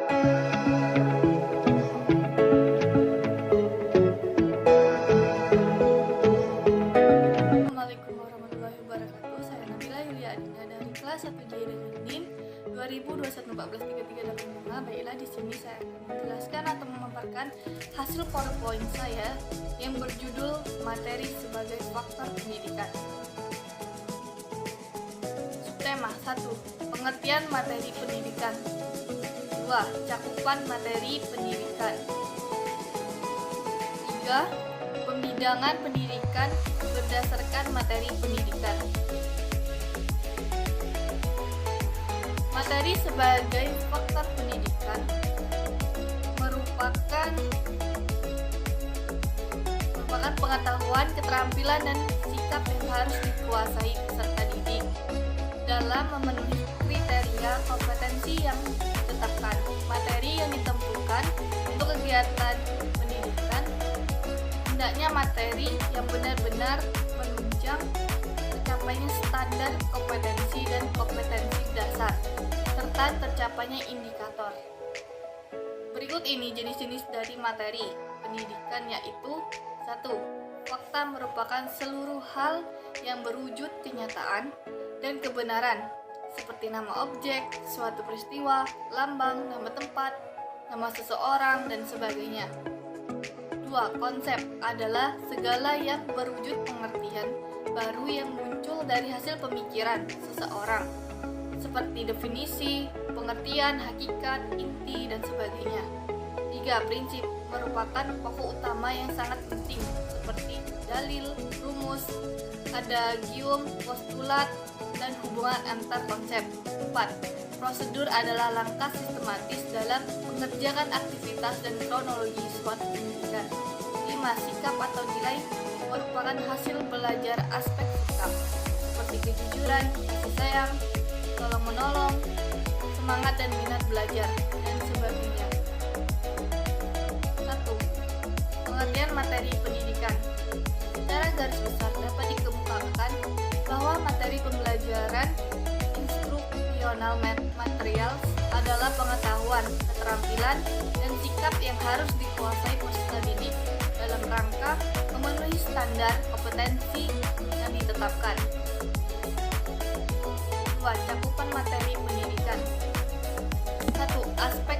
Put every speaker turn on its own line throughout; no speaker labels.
Assalamualaikum warahmatullahi wabarakatuh. Saya Nabila Yulia Adinda dari kelas 1J dengan NIM 2021143385. Baiklah, di sini saya akan menjelaskan atau memaparkan hasil PowerPoint saya yang berjudul Materi sebagai Faktor Pendidikan. Subtema 1. Pengertian materi pendidikan. 2. Cakupan materi pendidikan. 3. Pembidangan pendidikan berdasarkan materi pendidikan. Materi sebagai faktor pendidikan merupakan pengetahuan, keterampilan, dan sikap yang harus dikuasai peserta didik dalam memenuhi kriteria kompetensi yang ditetapkan. Materi yang ditentukan untuk kegiatan pendidikan hendaknya materi yang benar-benar menunjang tercapainya standar kompetensi dan kompetensi dasar, serta tercapainya indikator. Berikut ini jenis-jenis dari materi pendidikan, yaitu 1. Fakta merupakan seluruh hal yang berwujud kenyataan dan kebenaran, seperti nama objek, suatu peristiwa, lambang, nama tempat, nama seseorang, dan sebagainya. 2. Konsep adalah segala yang berwujud pengertian baru yang muncul dari hasil pemikiran seseorang, seperti definisi, pengertian, hakikat, inti, dan sebagainya. 3. Prinsip merupakan pokok utama yang sangat penting, seperti dalil, rumus, adagium, postulat, dan hubungan antar konsep. 4. Prosedur adalah langkah sistematis dalam mengerjakan aktivitas dan kronologi suatu pendidikan. 5. Sikap atau nilai merupakan hasil belajar aspek sikap, seperti kejujuran, kasih sayang, tolong-menolong, semangat dan minat belajar, dan sebagainya. 1. Pengertian materi pendidikan. Secara garis besar dapat dikemukakan bahwa materi pembelajaran instruksional materials adalah pengetahuan, keterampilan, dan sikap yang harus dikuasai peserta didik dalam rangka memenuhi standar kompetensi yang ditetapkan. 2. Cakupan materi pendidikan. 1. Aspek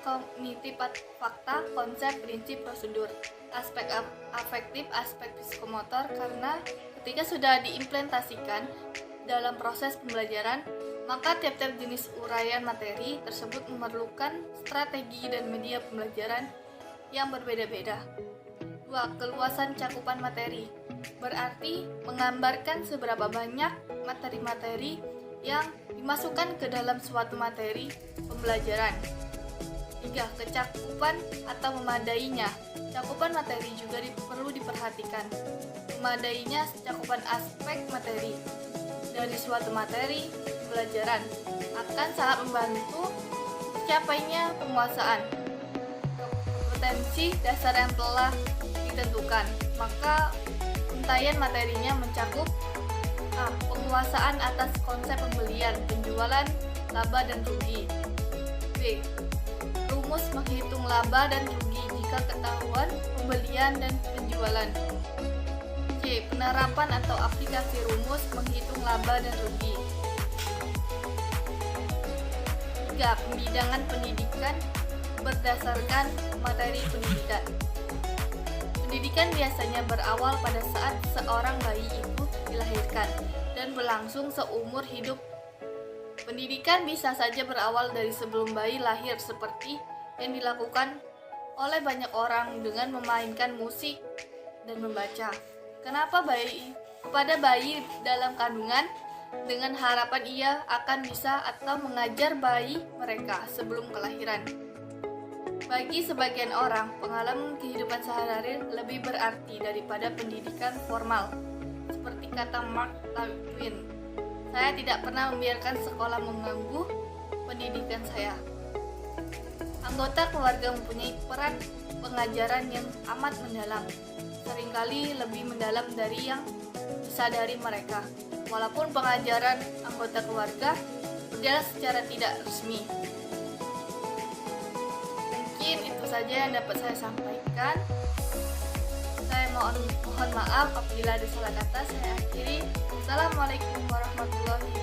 kognitif, fakta, konsep, prinsip, prosedur. Aspek afektif, aspek psikomotor, karena ketika sudah diimplementasikan dalam proses pembelajaran, maka tiap-tiap jenis uraian materi tersebut memerlukan strategi dan media pembelajaran yang berbeda-beda. 2. Keluasan cakupan materi berarti menggambarkan seberapa banyak materi-materi yang dimasukkan ke dalam suatu materi pembelajaran. 3. Kecakupan atau memadainya. Cakupan materi juga perlu diperhatikan. Memadainya cakupan aspek materi dari suatu materi pembelajaran akan sangat membantu tercapainya penguasaan kompetensi dasar yang telah ditentukan. Maka untayan materinya mencakup A. Penguasaan atas konsep pembelian, penjualan, laba dan rugi. B. Rumus menghitung laba dan rugi jika ketahuan pembelian dan penjualan. C. Penerapan atau aplikasi rumus menghitung laba dan rugi. 3. Pembidangan pendidikan berdasarkan materi pendidikan. Pendidikan biasanya berawal pada saat seorang bayi itu dilahirkan dan berlangsung seumur hidup. Pendidikan bisa saja berawal dari sebelum bayi lahir, seperti yang dilakukan oleh banyak orang dengan memainkan musik dan membaca. Kepada bayi dalam kandungan dengan harapan ia akan bisa atau mengajar bayi mereka sebelum kelahiran. Bagi sebagian orang, pengalaman kehidupan sehari-hari lebih berarti daripada pendidikan formal. Seperti kata Mark Twain, saya tidak pernah membiarkan sekolah mengganggu pendidikan saya. Anggota keluarga mempunyai peran pengajaran yang amat mendalam, seringkali lebih mendalam dari yang disadari mereka. Walaupun pengajaran anggota keluarga berjalan secara tidak resmi. Mungkin itu saja yang dapat saya sampaikan. Saya mohon maaf apabila ada salah kata. Saya akhiri. Assalamualaikum warahmatullahi wabarakatuh.